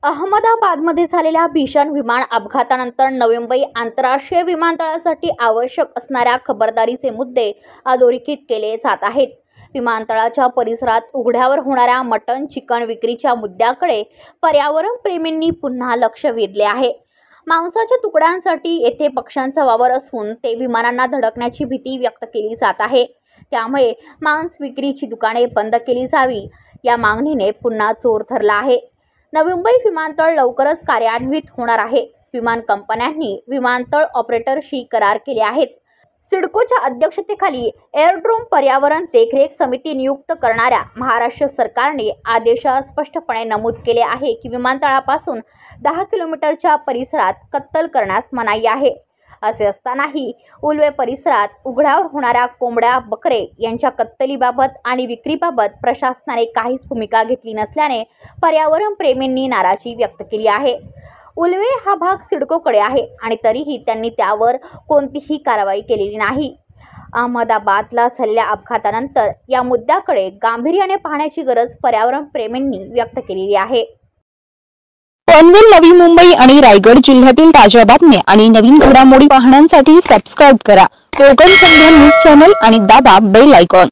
अहमदाबादमध्ये झालेल्या भीषण विमान अपघातानंतर नवी मुंबई आंतरराष्ट्रीय विमानतळासाठी आवश्यक असणाऱ्या खबरदारीचे मुद्दे अधोरेखित केले जात आहेत। विमानतळाच्या परिसरात उघड्यावर होणाऱ्या मटण चिकन विक्रीच्या मुद्द्याकडे पर्यावरण प्रेमींनी पुन्हा लक्ष वेधले आहे। मांसाच्या तुकड्यांसाठी येथे पक्ष्यांचा वावर असून ते विमानांना धडकण्याची भीती व्यक्त केली जात आहे। त्यामुळे मांस विक्रीची दुकाने बंद केली जावी या मागणीने पुन्हा जोर धरला आहे। नवी मुंबई विमानतळ लवकरच कार्यान्वित होणार आहे। विमान कंपन्यांनी विमानतळ ऑपरेटरशी करार केले आहेत। सिडकोच्या अध्यक्षतेखाली एअरड्रोम पर्यावरण देखरेख समिती नियुक्त करणाऱ्या महाराष्ट्र सरकारने आदेशात स्पष्टपणे नमूद केले आहे की विमानतळापासून 10 किलोमीटरच्या परिसरात कत्तल करण्यास मनाई आहे। असे असतानाही उल्वे परिसरात उघड्यावर होणाऱ्या कोंबड्या बकरे यांच्या कत्तलीबाबत आणि विक्रीबाबत प्रशासनाने काहीच भूमिका घेतली नसल्याने पर्यावरण प्रेमींनी नाराजी व्यक्त केली आहे। उल्वे हा भाग सिडकोकडे आहे आणि तरीही त्यांनी त्यावर कोणतीही कारवाई केलेली नाही। अहमदाबादला झालेल्या अपघातानंतर या मुद्द्याकडे गांभीर्याने पाहण्याची गरज पर्यावरण प्रेमींनी व्यक्त केलेली आहे। पनवेल, नवी मुंबई आणि रायगड जिल्ह्यातील ताज्या बातम्या आणि नवीन घडामोडी पाहण्यासाठी सबस्क्राइब करा कोकण संध्या न्यूज चॅनल आणि दाबा बेल आयकॉन।